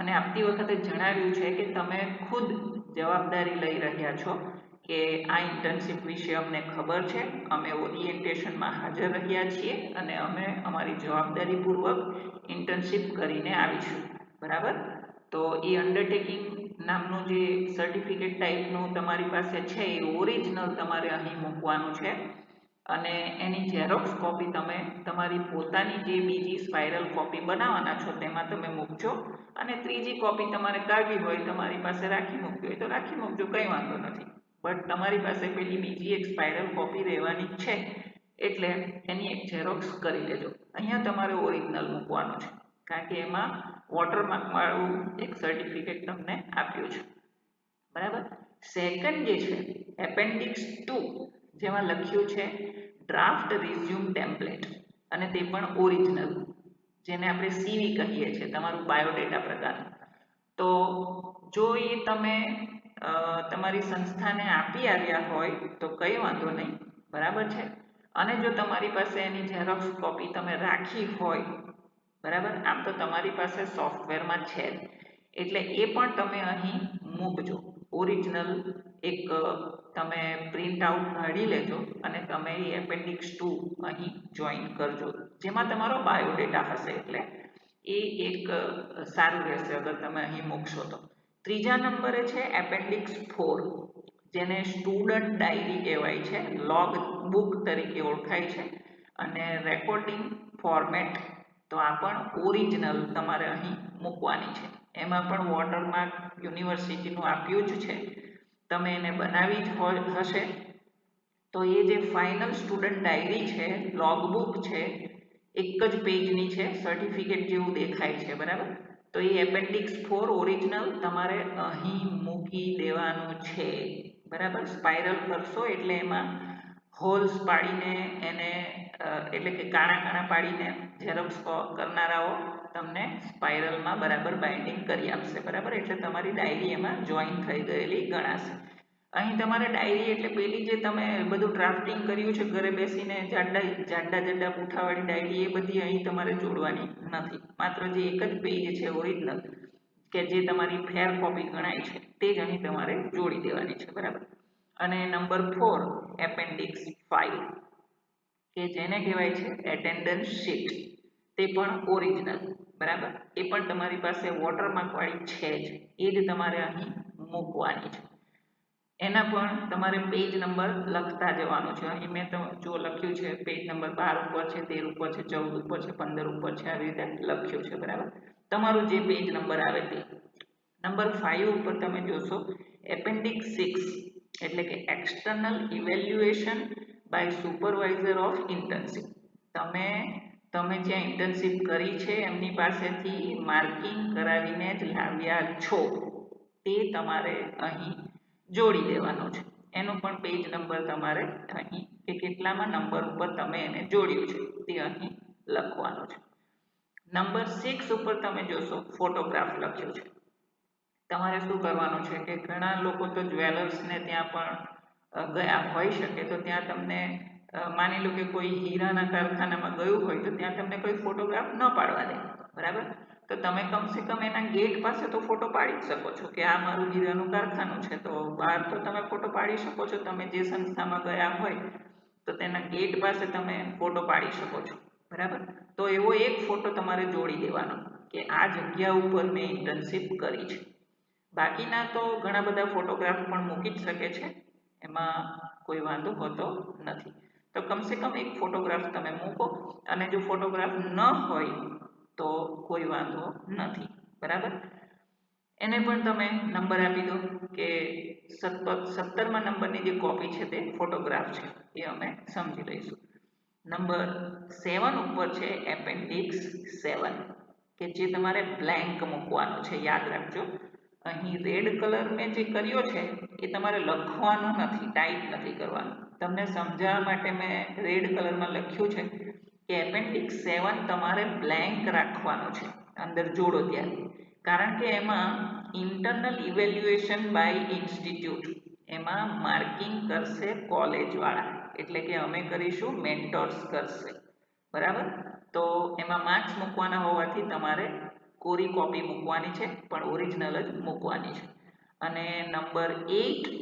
અને આપતી વખતે જણાવ્યું છે કે તમે ખુદ જવાબદારી લઈ રહ્યા છો કે આ ઇન્ટર્નશીપ વિશે અમને ખબર છે, અમે ઓરિએન્ટેશનમાં હાજર રહ્યા છીએ અને અમે અમારી જવાબદારીપૂર્વક ઇન્ટર્નશીપ કરીને આવીશું, બરાબર. તો એ અન્ડરટેકિંગ નામનું જે સર્ટિફિકેટ ટાઈપનું તમારી પાસે છે એ ઓરિજિનલ તમારે અહીં મૂકવાનું છે. અને એની ઝેરોક્સ કોપી તમે તમારી પોતાની જે બીજી સ્પાઇરલ કોપી બનાવવાના છો તેમાં તમે મૂકજો અને ત્રીજી કોપી તમારે કાઢવી હોય તમારી પાસે રાખી મૂકવી હોય તો રાખી મૂકજો, કંઈ વાંધો નથી. બટ તમારી પાસે પેલી બીજી એક સ્પાઇરલ કોપી રહેવાની જ છે એટલે એની એક ઝેરોક્સ કરી લેજો. અહીંયા તમારે ઓરિજિનલ મૂકવાનું છે કારણ કે એમાં વોટરમાર્કવાળું એક સર્ટિફિકેટ તમને આપ્યું છે, બરાબર. સેકન્ડ જે છે એપેન્ડિક્સ 2 જેમાં લખ્યું છે ડ્રાફ્ટ રિઝ્યુમ ટેમ્પલેટ અને તે પણ ઓરિજિનલ, જેને આપણે સીવી કહીએ છીએ, તમારું બાયોડેટા પ્રકારનું. તો જો એ તમે તમારી સંસ્થાને આપી આવ્યા હોય તો કંઈ વાંધો નહીં, બરાબર છે. અને જો તમારી પાસે એની ઝેરોક્સ કોપી તમે રાખી હોય, બરાબર, આમ તો તમારી પાસે સોફ્ટવેરમાં છે જ એટલે એ પણ તમે અહીં મૂકજો. ઓરિજિનલ એક તમે પ્રિન્ટ આઉટ કાઢી લેજો અને તમે એ એપેન્ડિક્સ 2 અહીં જોઈન કરજો, જેમાં તમારો બાયોડેટા હશે એટલે એ એક સારું રહેશે અગર તમે અહીં મૂકશો તો. ત્રીજા નંબરે છે એપેન્ડિક્સ 4 જેને સ્ટુડન્ટ ડાયરી કહેવાય છે, લોગ બુક તરીકે ઓળખાય છે અને રેકોર્ડિંગ ફોર્મેટ. તો આ પણ ઓરિજિનલ તમારે અહીં મૂકવાની છે. એમાં પણ વોટરમાર્ક યુનિવર્સિટીનું આપ્યું જ છે, તમે એને બનાવી જ હશે. તો એ જે ફાઇનલ સ્ટુડન્ટ ડાયરી છે, લોગબુક છે, એક જ પેજની છે, સર્ટિફિકેટ જેવું દેખાય છે, બરાબર. તો એ એપેન્ડિક્સ 4 ઓરિજિનલ તમારે અહીં મૂકી દેવાનું છે, બરાબર. સ્પાઇરલ કરશો એટલે એમાં હોલ્સ પાડીને એને એટલે કે કાણા પાડીને ઝેરોક્સ કરનારાઓ તમને સ્પાઇરલમાં બરાબર બાઇન્ડિંગ કરી આપશે, બરાબર. એટલે તમારી ડાયરી એમાં જોઈન થઈ ગયેલી ગણાશે. અહીં તમારે ડાયરી એટલે પેલી જે તમે બધું ડ્રાફ્ટિંગ કર્યું છે ઘરે બેસીને જાડા પૂઠાવાળી ડાયરી, એ બધી અહીં તમારે જોડવાની નથી. માત્ર જે એક જ પેજ છે ઓરિજિનલ કે જે તમારી ફેર કોપી ગણાય છે તે જ અહીં તમારે જોડી દેવાની છે, બરાબર. અને નંબર 4 એપેન્ડિક્સ 5 કે જેને કહેવાય છે એટેન્ડન્સ શીટ, તે પણ ઓરિજિનલ, બરાબર. એ પણ તમારી પાસે વોટરમાર્કવાળી છે જ, એ જ તમારે અહીં મૂકવાની છે. એના પણ તમારે પેજ નંબર લખતા જવાનું છે. અહીં મેં જો લખ્યું છે પેજ નંબર 12 ઉપર છે, 13 ઉપર છે, 14 ઉપર છે, 15 ઉપર છે, આવી રીતે લખ્યું છે, બરાબર. તમારું જે પેજ નંબર આવે તે. નંબર 5 ઉપર તમે જોશો એપેન્ડિક્સ 6 એટલે કે external evaluation by supervisor of internship. તમે જ્યાં ઇન્ટર્નશીપ કરી છે એમની પાસેથી માર્કિંગ કરાવીને જ લાવ્યા છો તે તમારે અહીં જોડી દેવાનો છે. એનો પણ પેજ નંબર તમારે અહીં કે કેટલામાં નંબર ઉપર તમે એને જોડ્યું છે તે અહીં લખવાનો છે. નંબર 6 ઉપર તમે જોશો ફોટોગ્રાફ લખ્યું છે. તમારે શું કરવાનું છે કે ઘણા લોકો તો જ્વેલર્સને ત્યાં પણ ગયા હોઈ શકે, તો ત્યાં તમને માની લો કે કોઈ હીરાના કારખાનામાં ગયું હોય તો ત્યાં તમને કોઈ ફોટોગ્રાફ ન પાડવા દે, બરાબર. તો તમે કમસે કમ એના ગેટ પાસે તો ફોટો પાડી જ શકો છો કે આ મારું હીરાનું કારખાનું છે, તો બહાર તો તમે ફોટો પાડી શકો છો. તમે જે સંસ્થામાં ગયા હોય તો તેના ગેટ પાસે તમે ફોટો પાડી શકો છો, બરાબર. તો એવો એક ફોટો તમારે જોડી દેવાનો કે આ જગ્યા ઉપર મેં ઇન્ટર્નશીપ કરી છે. બાકીના તો ઘણા બધા ફોટોગ્રાફ પણ મૂકી જ શકે છે, એમાં કોઈ વાંધો હોતો નથી. તો કમસે કમ એક ફોટોગ્રાફ તમે મૂકો અને જો ફોટોગ્રાફ ન હોય તો કોઈ વાંધો નથી, બરાબર. એને પણ તમે નંબર આપી દો કે 17મા નંબરની જે કોપી છે તે ફોટોગ્રાફ છે, એ અમે સમજી લઈશું. નંબર 7 ઉપર છે એપેન્ડિક્સ 7 કે જે તમારે બ્લેન્ક મૂકવાનો છે. યાદ રાખજો, અહીં રેડ કલર મેં જે કર્યો છે એ તમારે લખવાનું નથી, ટાઈપ નથી કરવાનું. તમને સમજાવવા માટે મેં રેડ કલરમાં લખ્યું છે કે એપેન્ડિક્સ 7 તમારે બ્લેન્ક રાખવાનું છે અંદર જોડો ત્યારે, કારણ કે એમાં ઇન્ટરનલ ઇવેલ્યુએશન બાય ઇન્સ્ટિટ્યૂટ, એમાં માર્કિંગ કરશે કોલેજવાળા, એટલે કે અમે કરીશું, મેન્ટોર્સ કરશે, બરાબર. તો એમાં માર્ક્સ મૂકવાના હોવાથી તમારે કોરી કોપી મૂકવાની છે પણ ઓરિજિનલ જ મૂકવાની છે. અને number 8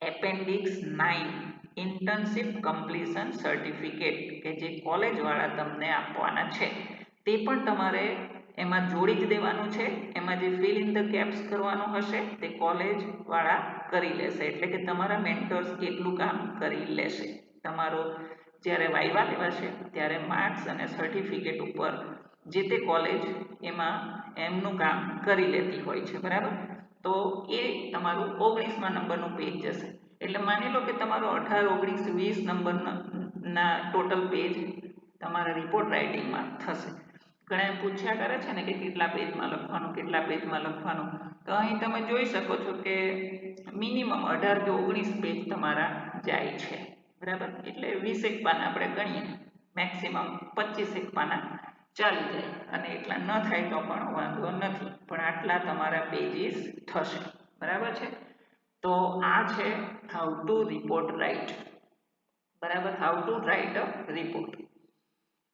appendix 9 internship completion certificate કે જે કોલેજવાળા તમને આપવાના છે તે પણ તમારે એમાં જોડી જ દેવાનું છે. એમાં જે ફિલ ઇન ધ કેપ્સ કરવાનું હશે તે કોલેજવાળા કરી લેશે, એટલે કે તમારા મેન્ટર્સ એટલું કામ કરી લેશે, તમારો જ્યારે વાઇવા લેવાશે ત્યારે માર્ક્સ અને સર્ટિફિકેટ ઉપર જે તે કોલેજ એમાં એમનું કામ કરી લેતી હોય છે, બરાબર. તો એ તમારું 19મા નંબરનું પેજ જશે. એટલે માની લો કે તમારો 18, 19, 20 નંબરના ટોટલ પેજ તમારા રિપોર્ટ રાઇટિંગમાં થશે. ઘણા એમ પૂછ્યા કરે છે ને કે કેટલા પેજમાં લખવાનું, કેટલા પેજમાં લખવાનું. તો અહીં તમે જોઈ શકો છો કે મિનિમમ 18 કે 19 પેજ તમારા જાય છે, બરાબર. એટલે 20 પાના આપણે ગણીએ, મેક્સિમમ 25 પાના ચાલી જાય. અને એટલા ન થાય તો પણ વાંધો નથી, પણ આટલા તમારા પેજીસ થશે, બરાબર છે. તો આ છે હાઉ ટુ રિપોર્ટ રાઇટ, બરાબર, how to write a report.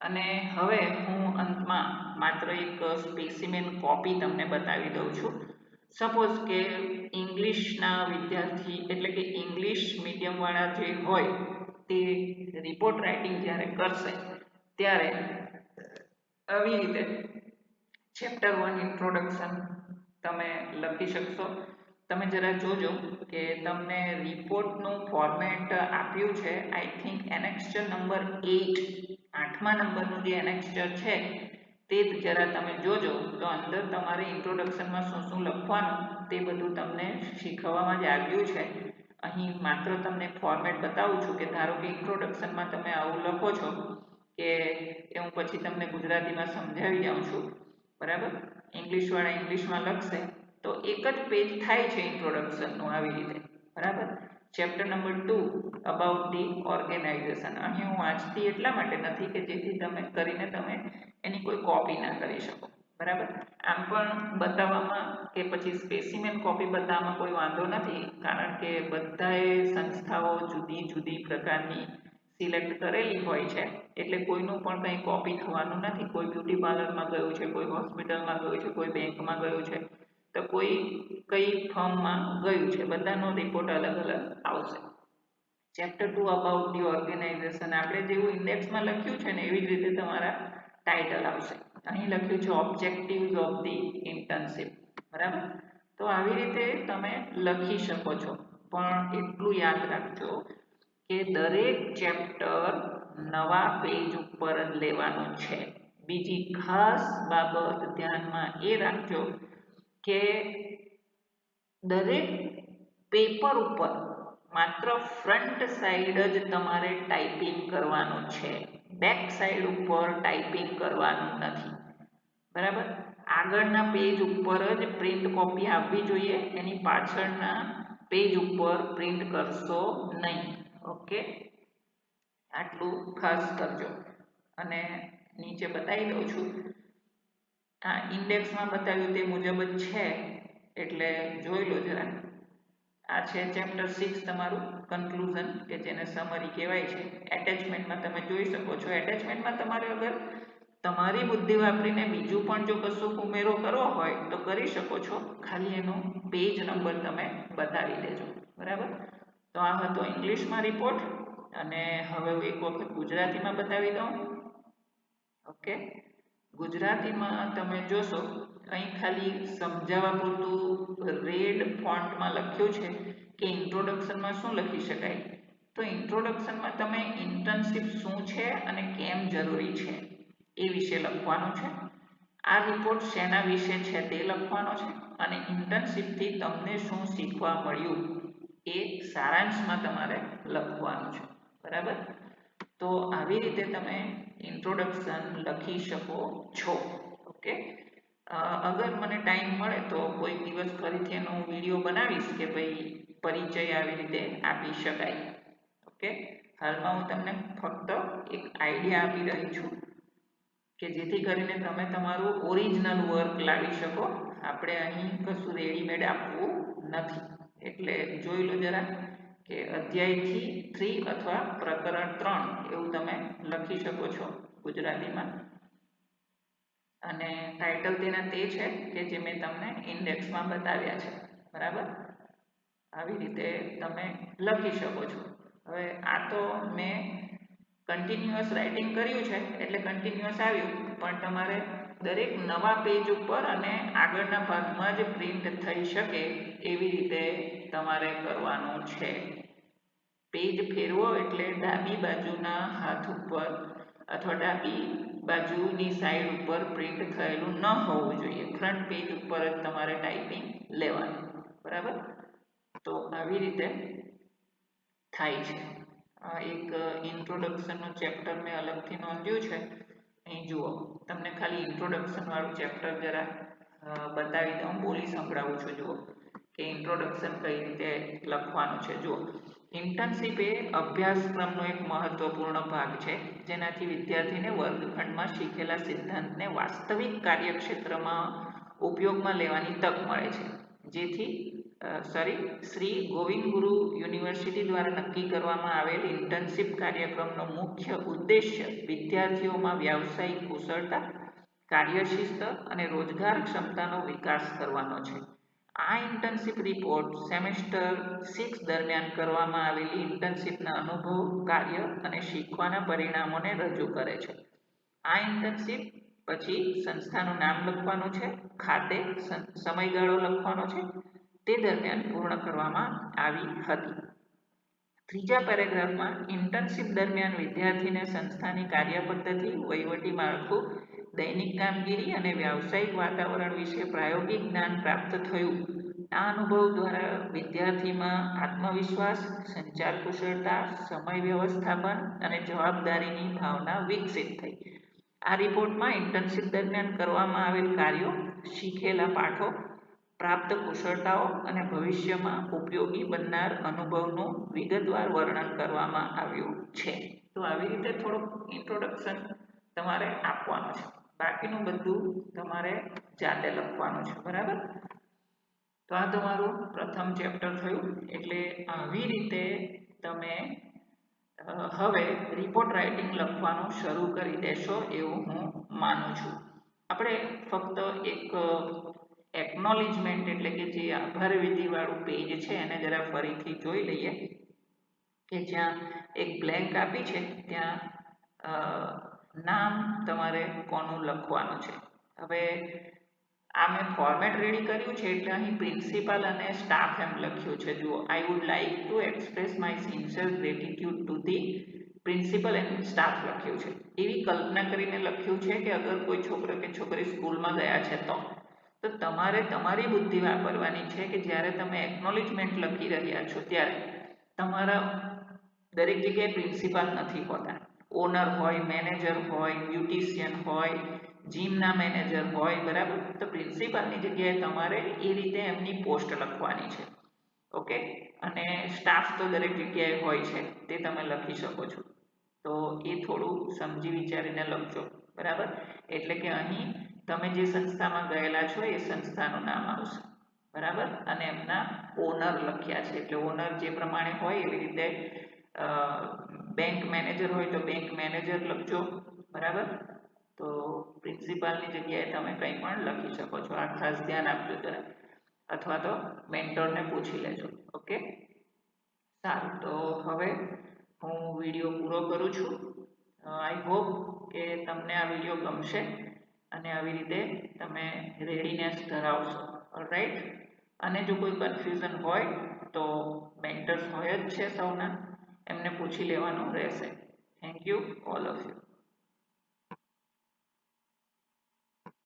અને હવે હું અંતમાં માત્ર એક સ્પેસિમેન કોપી તમને બતાવી દઉં છું. સપોઝ કે ઇંગ્લિશના વિદ્યાર્થી એટલે કે ઇંગ્લિશ મીડિયમવાળા જે હોય તે રિપોર્ટ રાઇટિંગ જ્યારે કરશે ત્યારે આવી રીતે ચેપ્ટર 1 ઇન્ટ્રોડક્શન તમે લખી શકશો. તમે જરા જોજો કે તમને રિપોર્ટનું ફોર્મેટ આપ્યું છે, આઈ થિંક એનેક્સ્ચર નંબર 8, 8મા નંબરનું જે એનેક્સ્ચર છે તે જ જરા તમે જોજો. તો અંદર તમારે ઇન્ટ્રોડક્શનમાં શું શું લખવાનું તે બધું તમને શીખવવામાં જ આવ્યું છે. અહીં માત્ર તમને ફોર્મેટ બતાવું છું કે ધારો કે ઇન્ટ્રોડક્શનમાં તમે આવું લખો છો કે એ હું પછી તમને ગુજરાતીમાં સમજાવી જાઉં છું, બરાબર. ઇંગ્લિશવાળા ઇંગ્લિશમાં લખશે તો એક જ પેજ થાય છે ઇન્ટ્રોડક્શનનું આવી રીતે, બરાબર. Chapter number 2 about the organisation. અહીં હું વાંચતી એટલા માટે નથી કે જેથી તમે કરીને તમે એની કોઈ કોપી ના કરી શકો, બરાબર. આમ પણ બતાવવામાં કે પછી સ્પેસિમેન કોપી બતાવવામાં કોઈ વાંધો નથી, કારણ કે બધાએ સંસ્થાઓ જુદી જુદી પ્રકારની સિલેક્ટ કરેલી હોય છે, એટલે કોઈનું પણ કંઈ કોપી થવાનું નથી. કોઈ બ્યુટી પાર્લરમાં ગયું છે, કોઈ હોસ્પિટલમાં ગયું છે, કોઈ બેંકમાં ગયું છે, તો કોઈ કઈ ફર્મમાં ગયું છે, બધાનો રિપોર્ટ અલગ અલગ આવશે. ચેપ્ટર 2 અબાઉટ ધી ઓર્ગેનાઇઝેશન આપણે જેવું ઇન્ડેક્સમાં લખ્યું છે ને એવી જ રીતે તમારા ટાઇટલ આવશે. અહીં લખ્યું છે ઓબ્જેક્ટિવ્સ ઓફ ધી ઇન્ટર્નશીપ, બરાબર. તો આવી રીતે તમે લખી શકો છો, પણ એટલું યાદ રાખજો કે દરેક ચેપ્ટર નવા પેજ ઉપર જ લેવાનું છે. બીજી ખાસ બાબત ધ્યાનમાં એ રાખજો કે દરેક પેપર ઉપર માત્ર ફ્રન્ટ સાઈડ જ તમારે ટાઈપિંગ કરવાનું છે, બેક સાઈડ ઉપર ટાઈપિંગ કરવાનું નથી, બરાબર. આગળના પેજ ઉપર જ પ્રિન્ટ કોપી આવવી જોઈએ, એની પાછળના પેજ ઉપર પ્રિન્ટ કરશો નહીં, ઓકે. આટલું ખાસ કરજો. અને નીચે બતાવી દઉં છું, આ ઇન્ડેક્સમાં બતાવ્યું તે મુજબ જ છે, એટલે જોઈ લો જરા. આ છે ચેપ્ટર 6 તમારું કન્ક્લુઝન, કે જેને સમરી કહેવાય છે. એટેચમેન્ટમાં તમે જોઈ શકો છો. એટેચમેન્ટમાં તમારે અગર તમારી બુદ્ધિ વાપરીને બીજું પણ જો કશું ઉમેરો કરવો હોય તો કરી શકો છો, ખાલી એનો પેજ નંબર તમે બતાવી દેજો, બરાબર. તો આ હતો ઇંગ્લિશમાં રિપોર્ટ, અને હવે હું એક વખત ગુજરાતીમાં બતાવી દઉં, ઓકે. ગુજરાતીમાં તમે જોશો અહીં ખાલી સમજાવવા પૂરતું રેડ ફોન્ટમાં લખ્યું છે કે ઇન્ટ્રોડક્શનમાં શું લખી શકાય. તો ઇન્ટ્રોડક્શનમાં તમે ઇન્ટર્નશીપ શું છે અને કેમ જરૂરી છે એ વિશે લખવાનું છે. આ રિપોર્ટ શેના વિશે છે તે લખવાનો છે, અને ઇન્ટર્નશીપથી તમને શું શીખવા મળ્યું એ સારાંશમાં તમારે લખવાનું છે, બરાબર. તો આવી રીતે તમે ઇન્ટ્રોડક્શન લખી શકો છો, ઓકે. અગર મને ટાઈમ મળે તો કોઈ દિવસ ફરીથી એનો વિડીયો બનાવીશ કે ભાઈ પરિચય આવી રીતે આપી શકાય, ઓકે. હાલમાં હું તમને ફક્ત એક આઈડિયા આપી રહી છું કે જેથી કરીને તમે તમારું ઓરિજિનલ વર્ક લાવી શકો. આપણે અહીં કશું રેડીમેડ આપવું નથી. એટલે જોઈ લો જરા કે અધ્યાયથી 3 અથવા પ્રકરણ 3 એવું તમે લખી શકો છો ગુજરાતીમાં. અને ટાઇટલ તેના તે છે કે જે મેં તમને ઇન્ડેક્સમાં બતાવ્યા છે, બરાબર. આવી રીતે તમે લખી શકો છો. હવે આ તો મેં કન્ટિન્યુઅસ રાઇટિંગ કર્યું છે એટલે કન્ટિન્યુઅસ આવ્યું, પણ તમારે દરેક નવા પેજ ઉપર અને આગળના ભાગમાં જ પ્રિન્ટ થઈ શકે એવી રીતે તમારે કરવાનું છે. પેજ ફેરવો એટલે ડાબી બાજુના હાથ ઉપર અથવા ડાબી બાજુની સાઈડ ઉપર પ્રિન્ટ થયેલું ન હોવું જોઈએ. ફ્રન્ટ પેજ ઉપર જ તમારે ટાઈપિંગ લેવાનું. બરાબર? તો આવી રીતે થાય છે. એક ઇન્ટ્રોડક્શનનું ચેપ્ટર મેં અલગથી નોંધ્યું છે. અહીં જુઓ, તમને ખાલી ઇન્ટ્રોડક્શન વાળું ચેપ્ટર જરા બતાવી દઉં, બોલી સંભળાવું છું. જુઓ કે ઇન્ટ્રોડક્શન કઈ રીતે લખવાનું છે. જુઓ, ઇન્ટર્નશીપ એ અભ્યાસક્રમનો એક મહત્વપૂર્ણ ભાગ છે, જેનાથી વિદ્યાર્થીને વર્ગખંડમાં શીખેલા સિદ્ધાંતને વાસ્તવિક કાર્યક્ષેત્રમાં ઉપયોગમાં લેવાની તક મળે છે. જેથી શ્રી ગોવિંદ ગુરુ યુનિવર્સિટી દ્વારા નક્કી કરવામાં આવેલ ઇન્ટર્નશીપ કાર્યક્રમનો મુખ્ય ઉદ્દેશ્ય વિદ્યાર્થીઓમાં વ્યાવસાયિક કુશળતા, કાર્યશિસ્ત અને રોજગાર ક્ષમતાનો વિકાસ કરવાનો છે. આ ઇન્ટર્નશીપ રિપોર્ટ સેમેસ્ટર 6 દરમિયાન કરવામાં આવેલી ઇન્ટર્નશીપના અનુભવ, કાર્ય અને શીખવાના પરિણામોને રજૂ કરે છે. આ ઇન્ટર્નશીપ પછી સંસ્થાનું નામ લખવાનું છે, ખાતે સમયગાળો લખવાનો છે, તે દરમિયાન પૂર્ણ કરવામાં આવી હતી. ત્રીજા પેરેગ્રાફમાં ઇન્ટર્નશીપ દરમિયાન વિદ્યાર્થીને સંસ્થાની કાર્યપદ્ધતિ, વહીવટી માળખું, દૈનિક કામગીરી અને વ્યાવસાયિક વાતાવરણ વિશે પ્રાયોગિક જ્ઞાન પ્રાપ્ત થયું. આ અનુભવ દ્વારા વિદ્યાર્થીમાં આત્મવિશ્વાસ, સંચાર કુશળતા, સમય વ્યવસ્થાપન અને જવાબદારીની ભાવના વિકસિત થઈ. આ રિપોર્ટમાં ઇન્ટર્નશીપ દરમિયાન કરવામાં આવેલ કાર્યો, શીખેલા પાઠો, પ્રાપ્ત કુશળતાઓ અને ભવિષ્યમાં ઉપયોગી બનનાર અનુભવનું વિગતવાર વર્ણન કરવામાં આવ્યું છે. તો આવી રીતે થોડુંક ઇન્ટ્રોડક્શન તમારે આપવાનું છે. બાકીનું બધું તમારે જાતે લખવાનું છે. બરાબર? તો આ તમારું પ્રથમ ચેપ્ટર થયું. એટલે આવી રીતે તમે હવે રિપોર્ટ રાઇટિંગ લખવાનું શરૂ કરી દેશો એવું હું માનું છું. આપણે ફક્ત એક એકનોલેજમેન્ટ એટલે કે જે આભાર વિધિવાળું પેજ છે એને જરા ફરીથી જોઈ લઈએ કે જ્યાં એક બ્લેન્ક આપી છે ત્યાં નામ તમારે કોનું લખવાનું છે. હવે આ મેં ફોર્મેટ રેડી કર્યું છે એટલે અહીં પ્રિન્સિપાલ અને સ્ટાફ એમ લખ્યું છે. જુઓ, I would like to express my sincere gratitude to the principal and staff લખ્યું છે. એવી કલ્પના કરીને લખ્યું છે કે અગર કોઈ છોકરો કે છોકરી સ્કૂલમાં ગયા છે તો તમારે તમારી બુદ્ધિ વાપરવાની છે કે જ્યારે તમે એકનોલેજમેન્ટ લખી રહ્યા છો ત્યારે તમારા દરેક જગ્યાએ પ્રિન્સિપાલ નથી હોતા. ઓનર હોય, મેનેજર હોય, બ્યુટિશિયન હોય, જીમના મેનેજર હોય. બરાબર? તો પ્રિન્સિપાલની જગ્યાએ તમારે એ રીતે એમની પોસ્ટ લખવાની છે. ઓકે? અને સ્ટાફ તો દરેક જગ્યાએ હોય છે, તે તમે લખી શકો છો. તો એ થોડું સમજી વિચારીને લખજો. બરાબર? એટલે કે અહીં તમે જે સંસ્થામાં ગયેલા છો એ સંસ્થાનું નામ આવશે. બરાબર? અને એમના ઓનર લખ્યા છે એટલે ઓનર જે પ્રમાણે હોય એવી રીતે બેંક મેનેજર હોય તો બેંક મેનેજર લખજો. બરાબર? તો પ્રિન્સિપાલની જગ્યાએ તમે કંઈ પણ લખી શકો છો. આ ખાસ ધ્યાન આપજો જરા. અથવા તો મેન્ટરને પૂછી લેજો. ઓકે? સારું, તો હવે હું વિડીયો પૂરો કરું છું. આઈ હોપ કે તમને આ વિડીયો ગમશે અને આવી રીતે તમે રેડીનેસ ધરાવશો. ઓલરાઈટ? અને જો કોઈ કન્ફ્યુઝન હોય તો મેન્ટર્સ હોય જ છે સૌના, એમને પૂછી લેવાનું રહેશે. Thank you all of you.